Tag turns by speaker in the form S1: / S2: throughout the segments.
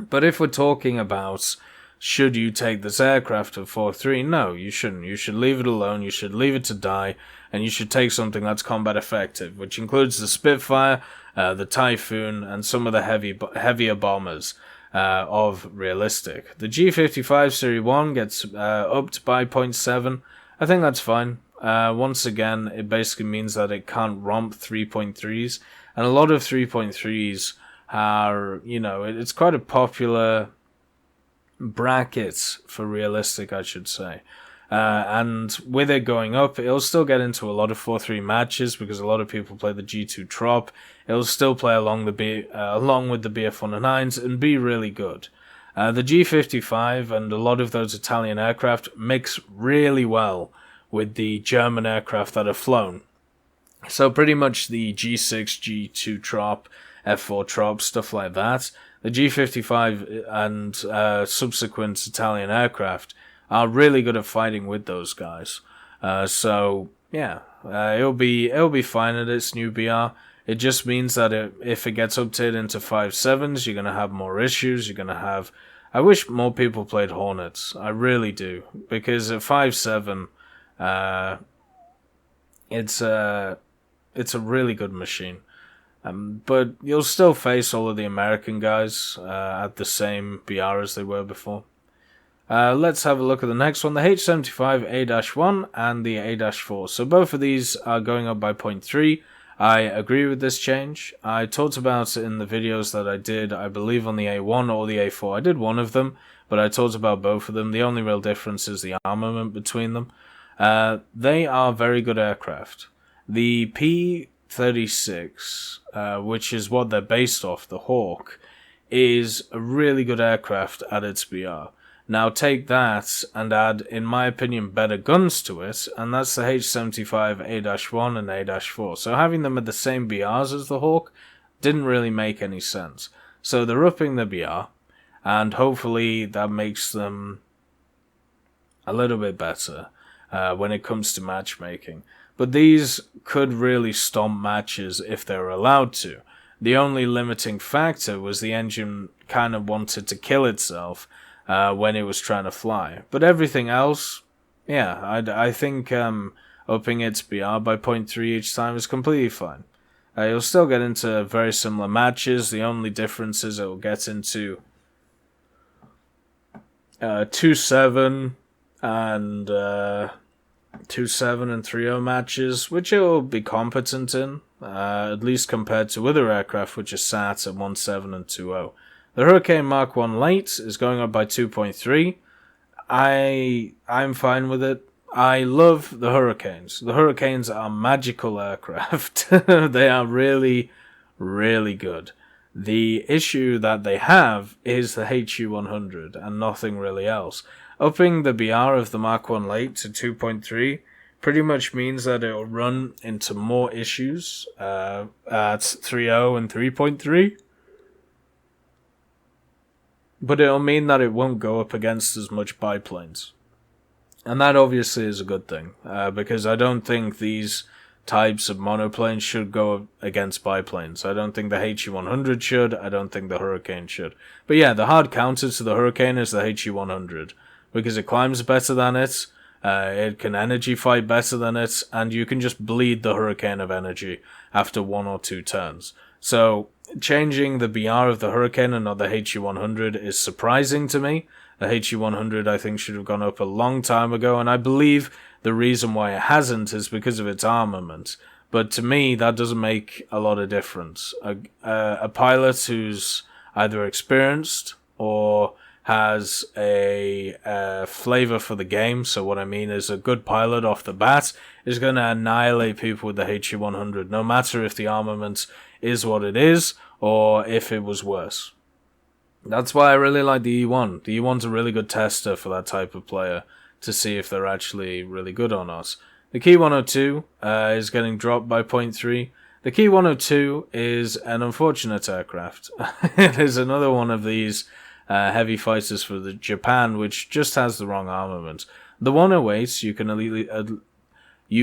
S1: But if we're talking about should you take this aircraft at 4.3, no, you shouldn't. You should leave it alone, you should leave it to die, and you should take something that's combat effective, which includes the Spitfire, the Typhoon, and some of the heavier bombers of realistic. The G55 Serie 1 gets upped by 0.7. I think that's fine. Once again, it basically means that it can't romp 3.3s, and a lot of 3.3s are, it's quite a popular bracket for realistic, I should say. And with it going up, it'll still get into a lot of 4.3 matches because a lot of people play the G2 Trop. It'll still play along with the BF109s and be really good. The G55 and a lot of those Italian aircraft mix really well with the German aircraft that are flown. So pretty much the G6, G2 Trop, F4 Trop, stuff like that. The G55 and subsequent Italian aircraft are really good at fighting with those guys. So yeah, it'll be fine at its new BR. It just means that if it gets updated into 5.7s, you're gonna have more issues. You're gonna have. I wish more people played Hornets. I really do, because at 5.7, it's a really good machine. But you'll still face all of the American guys at the same BR as they were before. Let's have a look at the next one, the H75 A-1 and the A-4. So both of these are going up by 0.3. I agree with this change. I talked about it in the videos that I did, I believe on the A1 or the A4. I did one of them, but I talked about both of them. The only real difference is the armament between them. They are very good aircraft. The P-36, which is what they're based off, the Hawk, is a really good aircraft at its BR. Now take that and add, in my opinion, better guns to it, and that's the H75 A-1 and A-4. So having them at the same BRs as the Hawk didn't really make any sense. So they're upping the BR, and hopefully that makes them a little bit better when it comes to matchmaking. But these could really stomp matches if they were allowed to. The only limiting factor was the engine kind of wanted to kill itself when it was trying to fly. But everything else, yeah, I think upping its BR by 0.3 each time is completely fine. You'll still get into very similar matches. The only difference is it will get into 2.7 and 2.7 and 3.0 matches, which it will be competent in, at least compared to other aircraft which are sat at 1.7 and 2.0. The Hurricane Mark 1 Lite is going up by 2.3. I'm fine with it. I love the Hurricanes. The Hurricanes are magical aircraft. They are really, really good. The issue that they have is the HU-100 and nothing really else. Upping the BR of the Mark 1 Lite to 2.3 pretty much means that it will run into more issues at 3.0 and 3.3. But it'll mean that it won't go up against as much biplanes. And that obviously is a good thing, because I don't think these types of monoplanes should go against biplanes. I don't think the HU-100 should, I don't think the Hurricane should. But yeah, the hard counter to the Hurricane is the HU-100, because it climbs better than it, it can energy fight better than it, and you can just bleed the Hurricane of energy after 1 or 2 turns. So changing the BR of the Hurricane and not the HU-100 is surprising to me. The HU-100 I think should have gone up a long time ago, and I believe the reason why it hasn't is because of its armament. But to me, that doesn't make a lot of difference. A pilot who's either experienced or has a flavor for the game, so what I mean is a good pilot off the bat, is going to annihilate people with the HU-100, no matter if the armament is what it is, or if it was worse. That's why I really like the E1. The E1's a really good tester for that type of player, to see if they're actually really good or not. The Key 102 is getting dropped by 0.3. The Key 102 is an unfortunate aircraft. It is another one of these heavy fighters for the Japan, which just has the wrong armament. The 108, you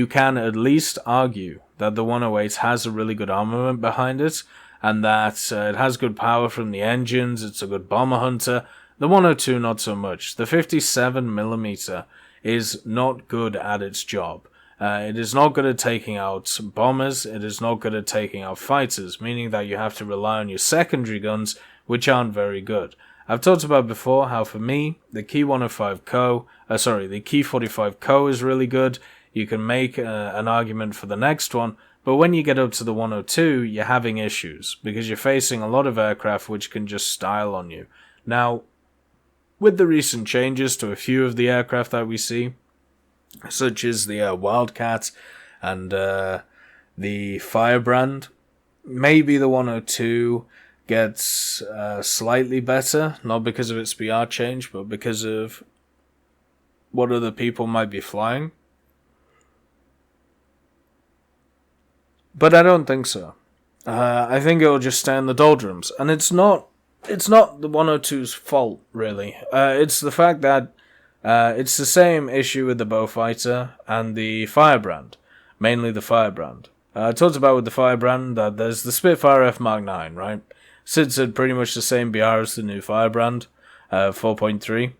S1: can at least argue that the 108 has a really good armament behind it, and that it has good power from the engines, it's a good bomber hunter. The 102 not so much. The 57mm is not good at its job. It is not good at taking out bombers, it is not good at taking out fighters, meaning that you have to rely on your secondary guns, which aren't very good. I've talked about before how for me, the Key 105 the Key 45 Co is really good. You can make an argument for the next one, but when you get up to the 102, you're having issues, because you're facing a lot of aircraft which can just style on you. Now, with the recent changes to a few of the aircraft that we see, such as the Wildcat and the Firebrand, maybe the 102 gets slightly better, not because of its BR change, but because of what other people might be flying. But I don't think so. I think it'll just stay in the doldrums, and it's not the 102's fault, really. It's the fact that it's the same issue with the Beaufighter and the Firebrand, mainly the Firebrand. I talked about with the Firebrand that there's the Spitfire F Mark 9, right? Sits at pretty much the same BR as the new Firebrand, 4.3.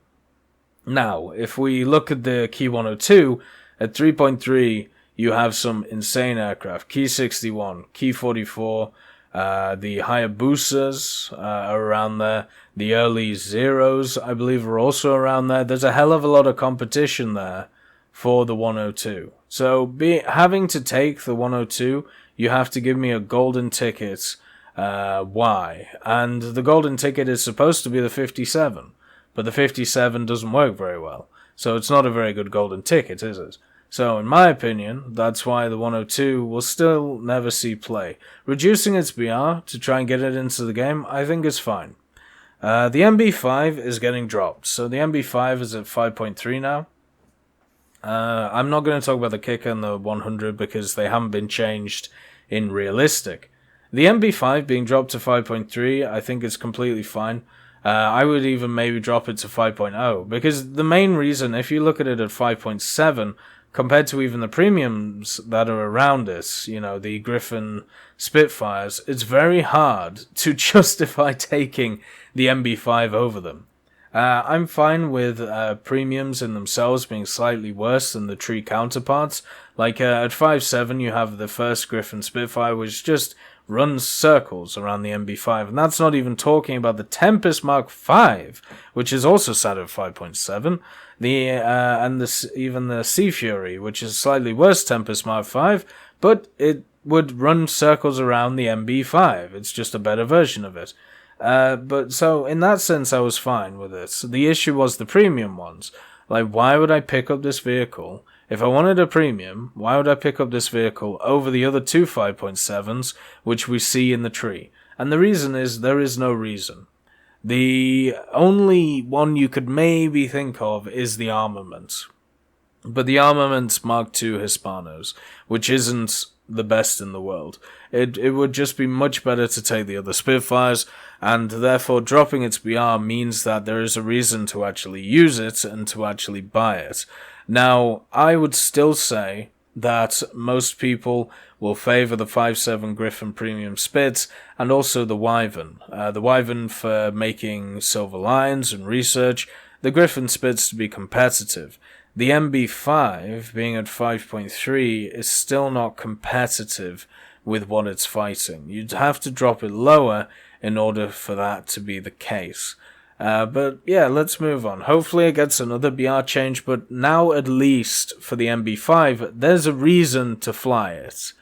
S1: Now, if we look at the Key 102, at 3.3, you have some insane aircraft. Key 61, Key 44, the Hayabusas are around there. The early Zeros, I believe, are also around there. There's a hell of a lot of competition there for the 102. So having to take the 102, you have to give me a golden ticket. Why? And the golden ticket is supposed to be the 57, but the 57 doesn't work very well. So it's not a very good golden ticket, is it? So, in my opinion, that's why the 102 will still never see play. Reducing its BR to try and get it into the game, I think is fine. The MB5 is getting dropped. So the MB5 is at 5.3 now. I'm not going to talk about the Kicker and the 100 because they haven't been changed in realistic. The MB5 being dropped to 5.3, I think is completely fine. I would even maybe drop it to 5.0 because the main reason, if you look at it at 5.7, compared to even the premiums that are around it, you know, the Griffin Spitfires, it's very hard to justify taking the MB5 over them. I'm fine with premiums in themselves being slightly worse than the tree counterparts. Like at 5.7 you have the first Griffin Spitfire, which just runs circles around the MB5, and that's not even talking about the Tempest Mark V, which is also sat at 5.7. Even the Sea Fury, which is slightly worse Tempest Mark V, but it would run circles around the MB5. It's just a better version of it. But so in that sense, I was fine with it. So the issue was the premium ones. Like, why would I pick up this vehicle? If I wanted a premium, why would I pick up this vehicle over the other two 5.7s, which we see in the tree? And the reason is, there is no reason. The only one you could maybe think of is the armament. But the armament's Mark II Hispanos, which isn't the best in the world. It would just be much better to take the other Spitfires, and therefore dropping its BR means that there is a reason to actually use it and to actually buy it. Now, I would still say that most people will favour the 5.7 Griffin Premium Spits and also the Wyvern. The Wyvern for making Silver Lions and research, the Griffin Spits to be competitive. The MB5, being at 5.3, is still not competitive with what it's fighting. You'd have to drop it lower in order for that to be the case. But yeah, let's move on. Hopefully it gets another BR change, but now at least for the MB5, there's a reason to fly it.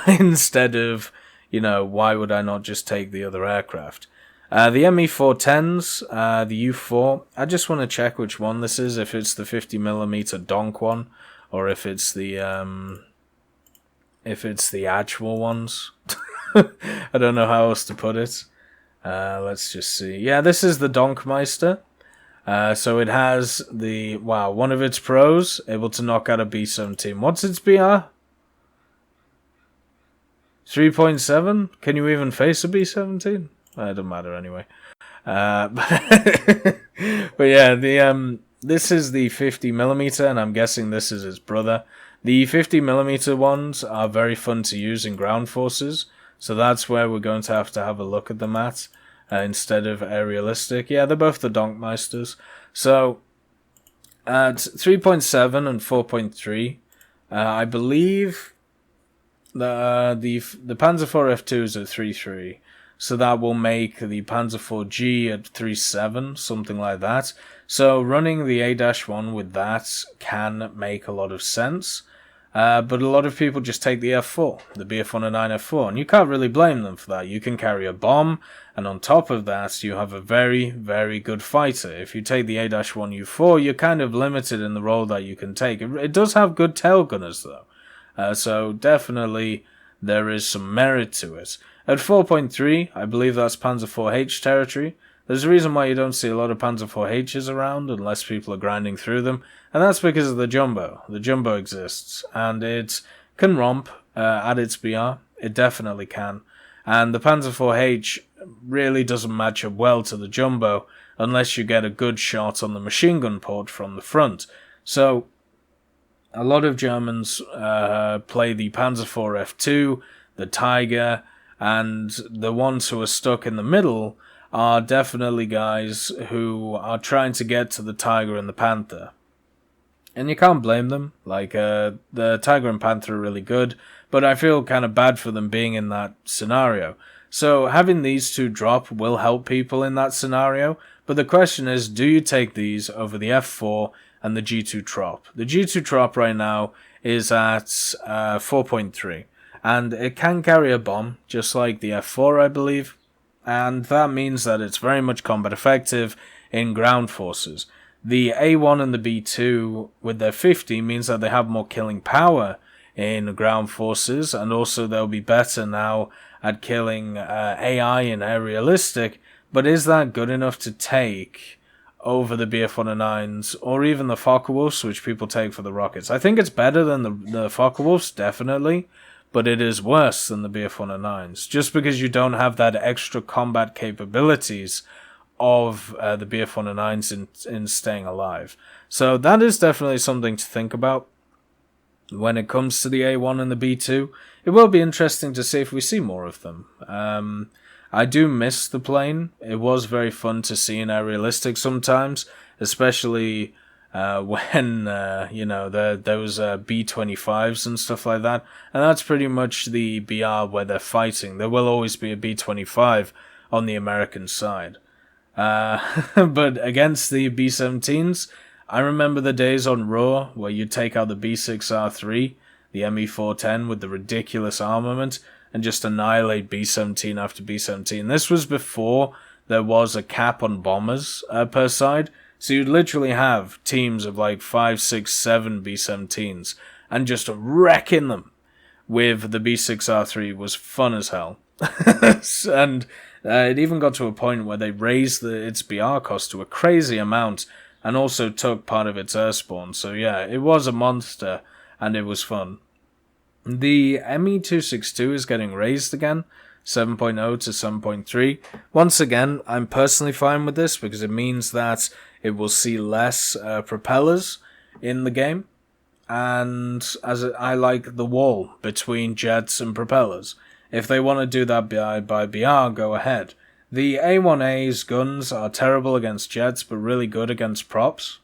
S1: Instead of, why would I not just take the other aircraft? The ME410s, the U4, I just want to check which one this is, if it's the 50mm donk one, or if it's the actual ones. I don't know how else to put it. Let's just see. Yeah, this is the Donkmeister. So it has one of its pros, able to knock out a B-17. What's its BR? 3.7? Can you even face a B-17? It doesn't matter anyway. But yeah, this is the 50mm, and I'm guessing this is its brother. The 50mm ones are very fun to use in ground forces. So that's where we're going to have a look at them at, instead of aerialistic. Yeah, they're both the Donkmeisters. So at 3.7 and 4.3, I believe the Panzer IV F2 is at 3.3. So that will make the Panzer IV-G at 3.7, something like that. So running the A-1 with that can make a lot of sense. But a lot of people just take the F4, the BF-109 F4, and you can't really blame them for that. You can carry a bomb, and on top of that, you have a very, very good fighter. If you take the A-1U4, you're kind of limited in the role that you can take. It does have good tail gunners, though. So definitely there is some merit to it. At 4.3, I believe that's Panzer IV-H territory. There's a reason why you don't see a lot of Panzer IV-H's around unless people are grinding through them, and that's because of the Jumbo. The Jumbo exists, and it can romp at its BR. It definitely can. And the Panzer IV-H really doesn't match up well to the Jumbo unless you get a good shot on the machine gun port from the front. So a lot of Germans play the Panzer IV F2, the Tiger, and the ones who are stuck in the middle are definitely guys who are trying to get to the Tiger and the Panther. And you can't blame them. Like, the Tiger and Panther are really good, but I feel kind of bad for them being in that scenario. So having these two drop will help people in that scenario, but the question is, do you take these over the F4 and the G2 Trop? The G2 Trop right now is at 4.3. And it can carry a bomb, just like the F4, I believe. And that means that it's very much combat effective in ground forces. The A1 and the B2, with their 50, means that they have more killing power in ground forces, and also they'll be better now at killing AI in aerialistic. But is that good enough to take over the BF-109s, or even the Focke-Wulfs, which people take for the rockets? I think it's better than the Focke-Wulfs, definitely. But it is worse than the BF-109s, just because you don't have that extra combat capabilities of the BF-109s in staying alive. So that is definitely something to think about when it comes to the A1 and the B2. It will be interesting to see if we see more of them. I do miss the plane. It was very fun to see in aerialistic sometimes, especially when, there was B-25s and stuff like that. And that's pretty much the BR where they're fighting. There will always be a B-25 on the American side. But against the B-17s, I remember the days on Raw where you take out the B6R3, the ME410 with the ridiculous armament, and just annihilate B-17 after B-17. This was before there was a cap on bombers per side. So you'd literally have teams of like 5, 6, 7 B-17s and just wrecking them with the B6R3 was fun as hell. And it even got to a point where they raised its BR cost to a crazy amount and also took part of its air spawn. So yeah, it was a monster and it was fun. The ME262 is getting raised again. 7.0 to 7.3. Once again, I'm personally fine with this because it means that it will see less propellers in the game, and I like the wall between jets and propellers. If they want to do that by BR, go ahead. The A1A's guns are terrible against jets, but really good against props.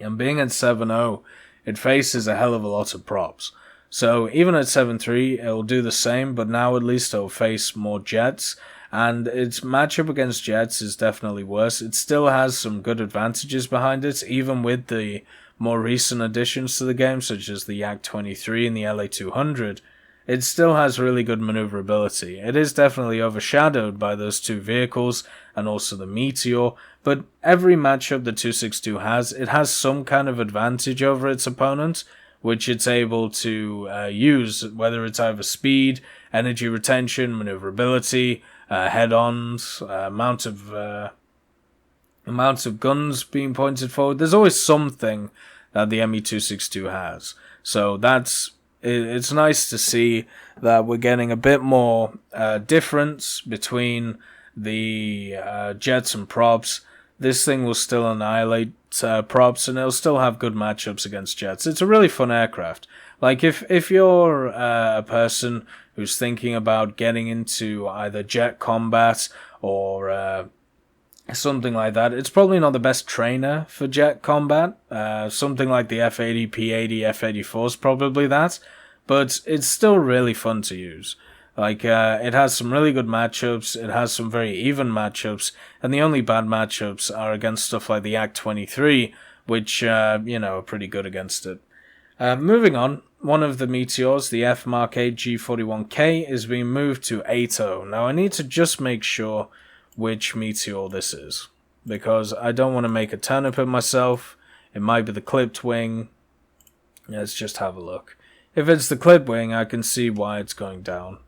S1: And being at 7.0, it faces a hell of a lot of props. So even at 7.3, it'll do the same, but now at least it'll face more jets, and its matchup against jets is definitely worse. It still has some good advantages behind it, even with the more recent additions to the game, such as the Yak-23 and the LA-200. It still has really good maneuverability. It is definitely overshadowed by those two vehicles, and also the Meteor, but every matchup the 262 has, it has some kind of advantage over its opponent, which it's able to use, whether it's either speed, energy retention, maneuverability, head-ons, amount of guns being pointed forward. There's always something that the ME262 has. So it's nice to see that we're getting a bit more difference between the jets and props. This thing will still annihilate props, and it'll still have good matchups against jets. It's a really fun aircraft. Like, if you're a person who's thinking about getting into either jet combat or something like that, it's probably not the best trainer for jet combat. Something like the F80, P80, F84 is probably that, but it's still really fun to use. Like, it has some really good matchups, it has some very even matchups, and the only bad matchups are against stuff like the AK-23, which, are pretty good against it. Moving on, one of the Meteors, the F Mark 8 G41K, is being moved to 8.0. Now, I need to just make sure which Meteor this is, because I don't want to make a turnip of myself. It might be the clipped wing. Let's just have a look. If it's the clipped wing, I can see why it's going down.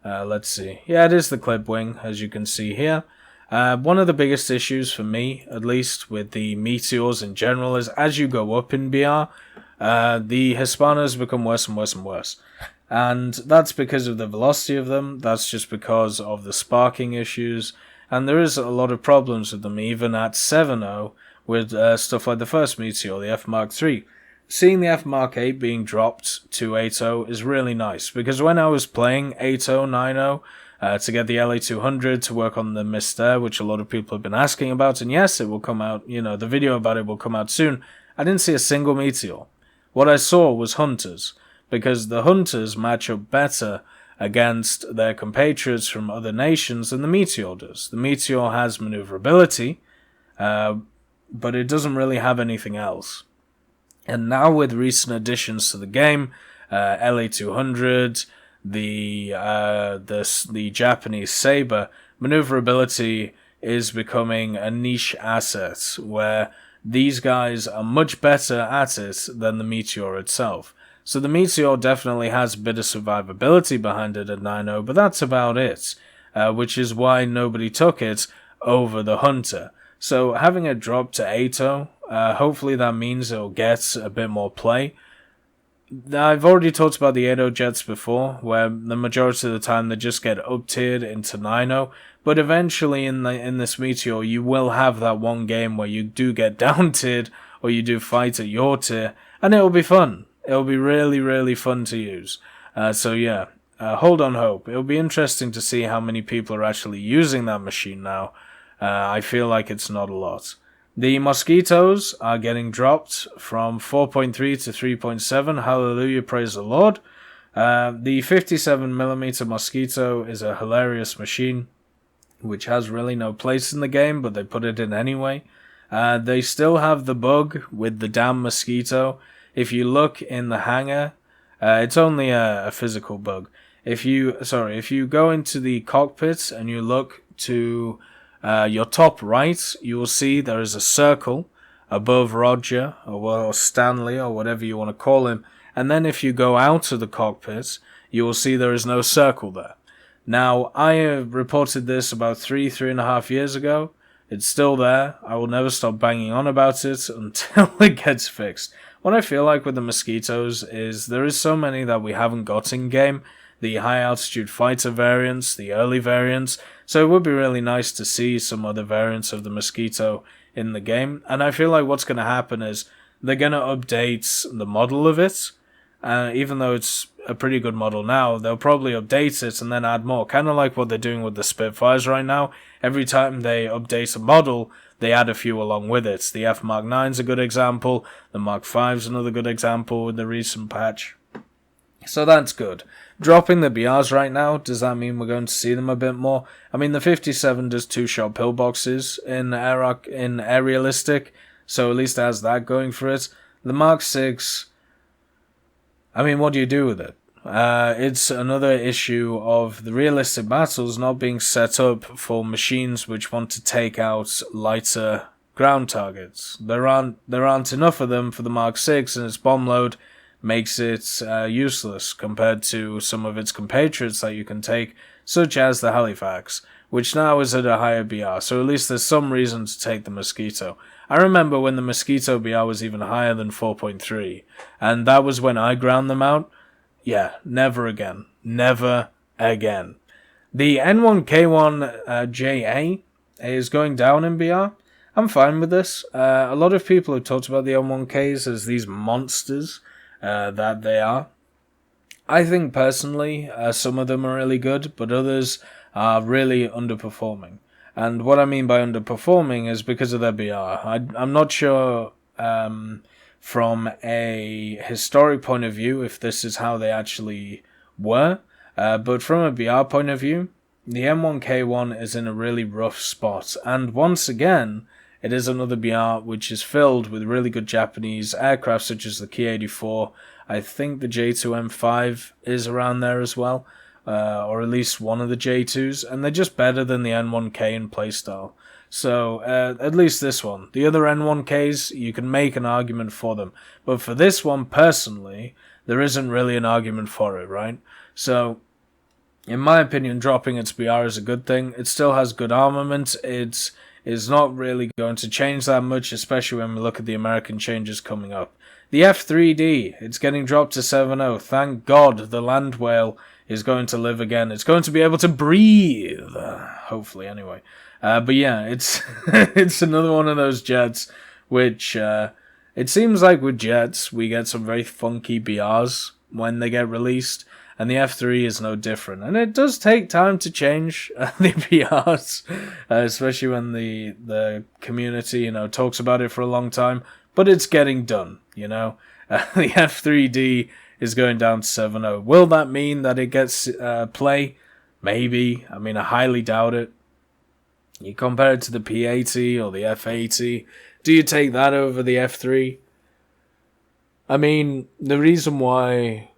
S1: Let's see. Yeah, it is the clip wing, as you can see here. One of the biggest issues for me, at least with the Meteors in general, is as you go up in BR, the Hispanos become worse and worse and worse. And that's because of the velocity of them, that's just because of the sparking issues, and there is a lot of problems with them, even at 7.0, with stuff like the first Meteor, the F Mark 3. Seeing the F Mark 8 being dropped to 8.0 is really nice, because when I was playing 8.0, 9.0, to get the LA200 to work on the missed air, which a lot of people have been asking about, and yes, it will come out, the video about it will come out soon, I didn't see a single Meteor. What I saw was Hunters, because the Hunters match up better against their compatriots from other nations than the Meteor does. The Meteor has maneuverability, but it doesn't really have anything else. And now with recent additions to the game, LA200, the Japanese Sabre, maneuverability is becoming a niche asset, where these guys are much better at it than the Meteor itself. So the Meteor definitely has a bit of survivability behind it at 9.0, but that's about it, which is why nobody took it over the Hunter. So having it drop to 8.0, hopefully that means it'll get a bit more play. I've already talked about the 8.0 jets before, where the majority of the time they just get up-tiered into 9.0, but eventually in this Meteor you will have that one game where you do get down-tiered, or you do fight at your tier, and it'll be fun. It'll be really, really fun to use. So yeah, hold on hope. It'll be interesting to see how many people are actually using that machine now. I feel like it's not a lot. The Mosquitoes are getting dropped from 4.3 to 3.7. Hallelujah, praise the Lord. The 57mm Mosquito is a hilarious machine, which has really no place in the game, but they put it in anyway. They still have the bug with the damn Mosquito. If you look in the hangar, it's only a physical bug. If you go into the cockpit and you look to your top right, you will see there is a circle above Roger, or Stanley, or whatever you want to call him. And then if you go out of the cockpit, you will see there is no circle there. Now, I reported this about 3.5 years ago. It's still there. I will never stop banging on about it until it gets fixed. What I feel like with the Mosquitoes is there is so many that we haven't got in game. The high altitude fighter variants, the early variants, so it would be really nice to see some other variants of the Mosquito in the game, and I feel like what's going to happen is they're going to update the model of it, even though it's a pretty good model now, they'll probably update it and then add more, kind of like what they're doing with the Spitfires right now. Every time they update a model, they add a few along with it. The F Mark 9's a good example, the Mark 5's another good example with the recent patch. So that's good. Dropping the BRs right now, does that mean we're going to see them a bit more? I mean, the 57 does 2-shot pillboxes in Air Realistic, so at least it has that going for it. The Mark 6, I mean, what do you do with it? It's another issue of the realistic battles not being set up for machines which want to take out lighter ground targets. There aren't enough of them for the Mark 6, and its bomb load makes it useless compared to some of its compatriots that you can take, such as the Halifax, which now is at a higher BR, so at least there's some reason to take the Mosquito. I remember when the Mosquito BR was even higher than 4.3, and that was when I ground them out. Yeah, never again. Never again. The N1K1-Ja is going down in BR. I'm fine with this. A lot of people have talked about the N1Ks as these monsters that they are. I think personally, some of them are really good, but others are really underperforming. And what I mean by underperforming is because of their BR. I'm not sure from a historic point of view if this is how they actually were, but from a BR point of view, the N1K1 is in a really rough spot. And once again, it is another BR which is filled with really good Japanese aircraft such as the Ki-84. I think the J2M5 is around there as well, or at least one of the J2s, and they're just better than the N1K in playstyle. So, at least this one. The other N1Ks, you can make an argument for them. But for this one, personally, there isn't really an argument for it, right? So, in my opinion, dropping its BR is a good thing. It still has good armament. It's not really going to change that much, especially when we look at the American changes coming up. The F3D, it's getting dropped to 7.0. Thank God the land whale is going to live again. It's going to be able to breathe. Hopefully, anyway. But yeah, it's it's another one of those jets which it seems like with jets we get some very funky BRs when they get released, and the F3 is no different. And it does take time to change the BRs, especially when the community talks about it for a long time. But it's getting done, The F3D is going down to 7.0. Will that mean that it gets play? Maybe. I mean, I highly doubt it. You compare it to the P80 or the F80. Do you take that over the F3? I mean, the reason why...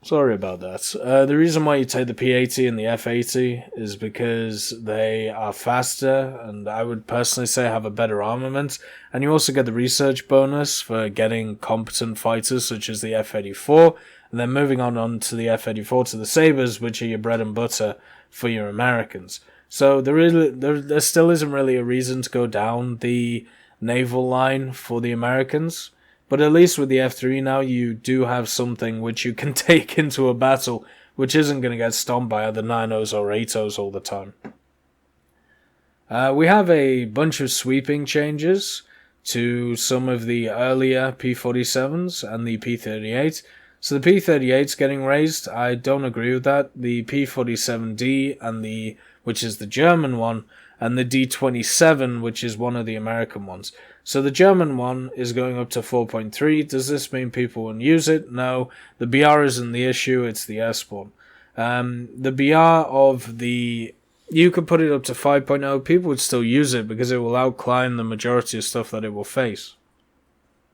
S1: Sorry about that. The reason why you take the P80 and the F80 is because they are faster, and I would personally say have a better armament, and you also get the research bonus for getting competent fighters such as the F84, and then moving on to the F84 to the Sabres, which are your bread and butter for your Americans. So there still isn't really a reason to go down the naval line for the Americans. But at least with the F3 now, you do have something which you can take into a battle, which isn't going to get stomped by other 9.0s or 8.0s all the time. We have a bunch of sweeping changes to some of the earlier P47s and the P38. So the P38's getting raised. I don't agree with that. The P47D and which is the German one, and the D27, which is one of the American ones. So the German one is going up to 4.3. Does this mean people won't use it? No. The BR isn't the issue, it's the airborne. The BR of the... You could put it up to 5.0. People would still use it because it will outclimb the majority of stuff that it will face.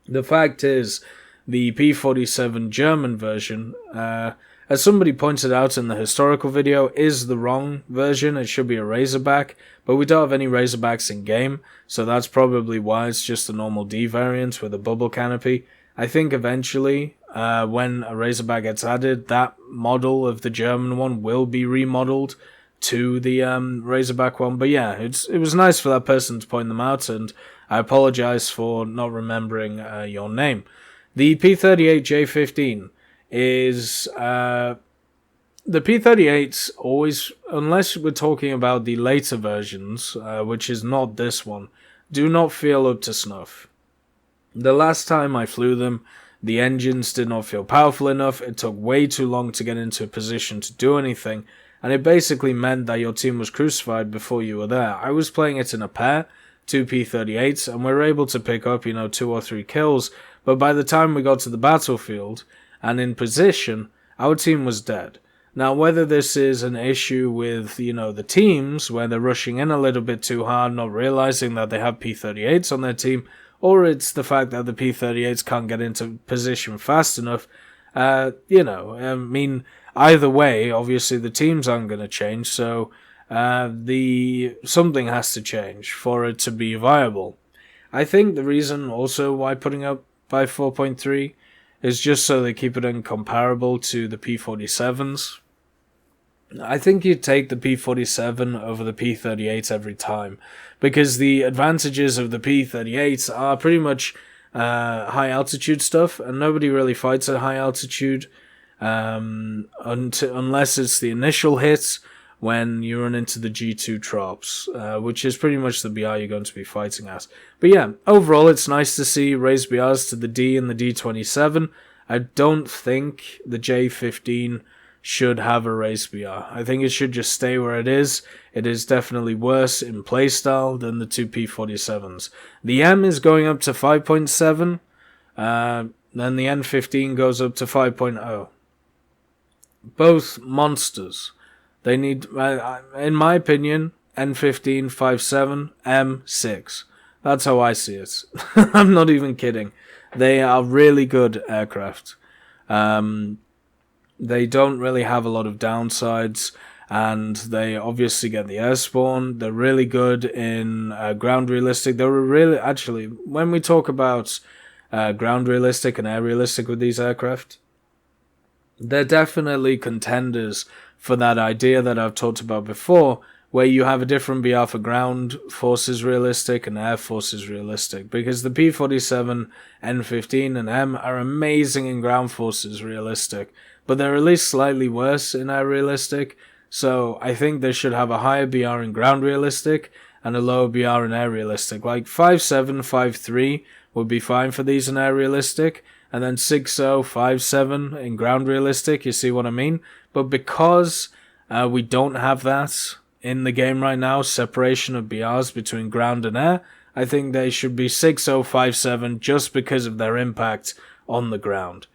S1: The fact is, the P47 German version, as somebody pointed out in the historical video, is the wrong version. It should be a Razorback, but we don't have any Razorbacks in game, so that's probably why it's just a normal D variant with a bubble canopy. I think eventually, when a Razorback gets added, that model of the German one will be remodeled to the Razorback one. But yeah, it was nice for that person to point them out, and I apologize for not remembering your name. The P38J15 is... the P38's always, unless we're talking about the later versions, which is not this one, do not feel up to snuff. The last time I flew them, the engines did not feel powerful enough, it took way too long to get into a position to do anything, and it basically meant that your team was crucified before you were there. I was playing it in a pair, 2 P38s, and we were able to pick up, 2 or 3 kills, but by the time we got to the battlefield and in position, our team was dead. Now, whether this is an issue with, the teams, where they're rushing in a little bit too hard, not realizing that they have P38s on their team, or it's the fact that the P38s can't get into position fast enough, I mean, either way, obviously the teams aren't going to change, so something has to change for it to be viable. I think the reason also why putting up by 4.3 is just so they keep it incomparable to the P47s. I think you take the P47 over the P38 every time, because the advantages of the P38 are pretty much high altitude stuff, and nobody really fights at high altitude unless it's the initial hit when you run into the G2 drops, which is pretty much the BR you're going to be fighting at. But yeah, overall it's nice to see raised BRs to the D and the D27. I don't think the J15 should have a race BR. I think it should just stay where it is. It is definitely worse in playstyle than the two P47s. The M is going up to 5.7, then the N15 goes up to 5.0. Both monsters. They need, in my opinion, N15, 5.7, M, 6. That's how I see it. I'm not even kidding. They are really good aircraft. They don't really have a lot of downsides, and they obviously get the air spawn. They're really good in ground realistic. They were really, actually, when we talk about ground realistic and air realistic with these aircraft, they're definitely contenders for that idea that I've talked about before, where you have a different BR for ground forces realistic and air forces realistic, because the P47, N15, and M are amazing in ground forces realistic, but they're at least slightly worse in air realistic, so I think they should have a higher BR in ground realistic and a lower BR in air realistic. Like 5.7, 5.3 would be fine for these in air realistic, and then 6.0, 5.7 in ground realistic, you see what I mean? But because we don't have that in the game right now, separation of BRs between ground and air, I think they should be 6.0, 5.7 just because of their impact on the ground.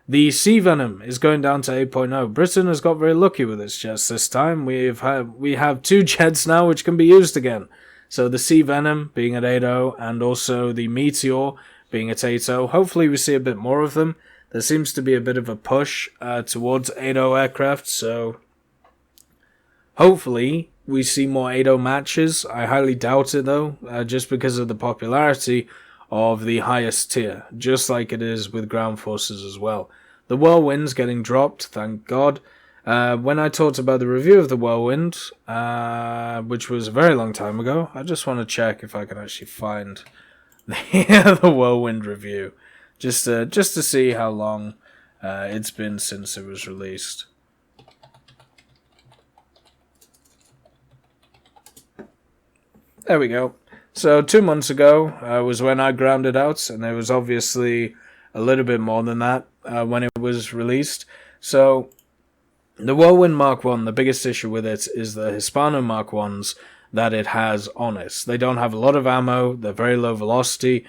S1: The Sea Venom is going down to 8.0. Britain has got very lucky with its jets this time. We have two jets now which can be used again. So the Sea Venom being at 8.0 and also the Meteor being at 8.0. Hopefully we see a bit more of them. There seems to be a bit of a push towards 8.0 aircraft, so hopefully we see more 8.0 matches. I highly doubt it though, just because of the popularity of the highest tier, just like it is with ground forces as well. The Whirlwind's getting dropped, thank God. When I talked about the review of the Whirlwind, which was a very long time ago, I just want to check if I can actually find the Whirlwind review, just to see how long it's been since it was released. There we go. So 2 months ago was when I ground it out, and it was obviously a little bit more than that when it was released. So the Whirlwind Mark 1, the biggest issue with it is the Hispano Mark 1s that it has on it. They don't have a lot of ammo, they're very low velocity.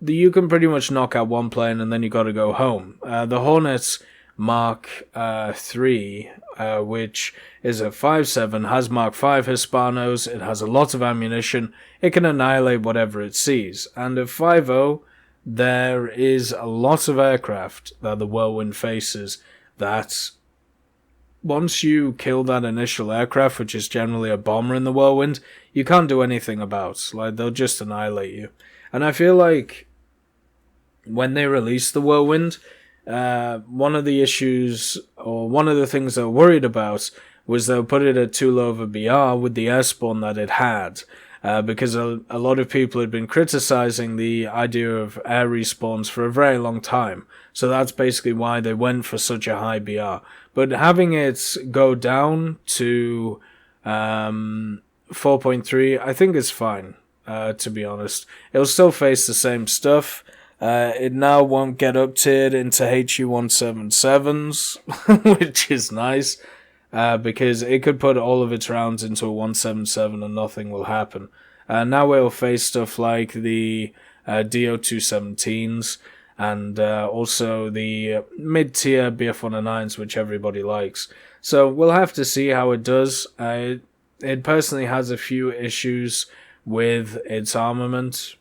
S1: You can pretty much knock out one plane and then you got to go home. The Hornet Mark 3, which is a 5.7, has Mark 5 Hispanos, it has a lot of ammunition, it can annihilate whatever it sees. And at 5.0, there is a lot of aircraft that the Whirlwind faces that once you kill that initial aircraft, which is generally a bomber in the Whirlwind, you can't do anything about. Like, they'll just annihilate you. And I feel like when they released the Whirlwind, one of the issues, or one of the things they were worried about, was they'll put it at too low of a BR with the air spawn that it had. Because a lot of people had been criticizing the idea of air respawns for a very long time. So that's basically why they went for such a high BR. But having it go down to 4.3, I think is fine, to be honest. It'll still face the same stuff. It now won't get up-tiered into HE-177s, which is nice. Because it could put all of its rounds into a 177 and nothing will happen. Now it'll face stuff like the DO217s and also the mid-tier BF-109s, which everybody likes. So we'll have to see how it does. It personally has a few issues with its armament,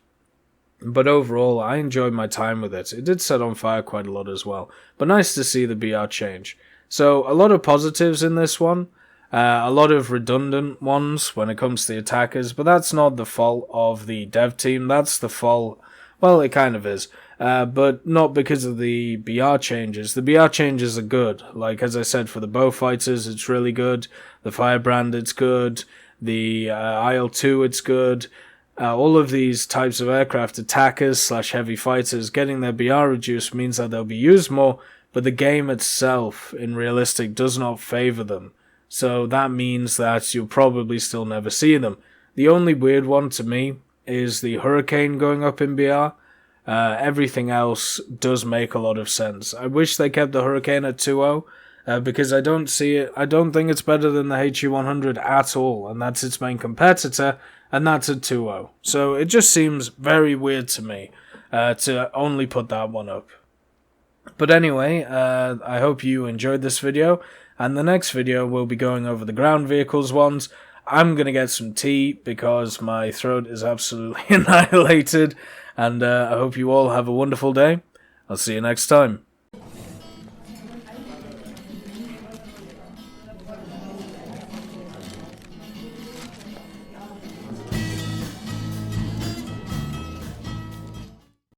S1: but overall I enjoyed my time with it. It did set on fire quite a lot as well, but nice to see the BR change. So a lot of positives in this one, a lot of redundant ones when it comes to the attackers, but that's not the fault of the dev team, that's the fault, well, it kind of is, but not because of the BR changes. The BR changes are good, like as I said, for the bow fighters it's really good, the Firebrand it's good, the IL-2 it's good, all of these types of aircraft, attackers / heavy fighters, getting their BR reduced means that they'll be used more, but the game itself, in realistic, does not favor them. So that means that you'll probably still never see them. The only weird one to me is the Hurricane going up in BR. Everything else does make a lot of sense. I wish they kept the Hurricane at 2.0, because I don't see it. I don't think it's better than the HU100 at all, and that's its main competitor, and that's at 2.0. So it just seems very weird to me to only put that one up. But anyway, I hope you enjoyed this video, and the next video we'll be going over the ground vehicles ones. I'm going to get some tea because my throat is absolutely annihilated, and I hope you all have a wonderful day. I'll see you next time.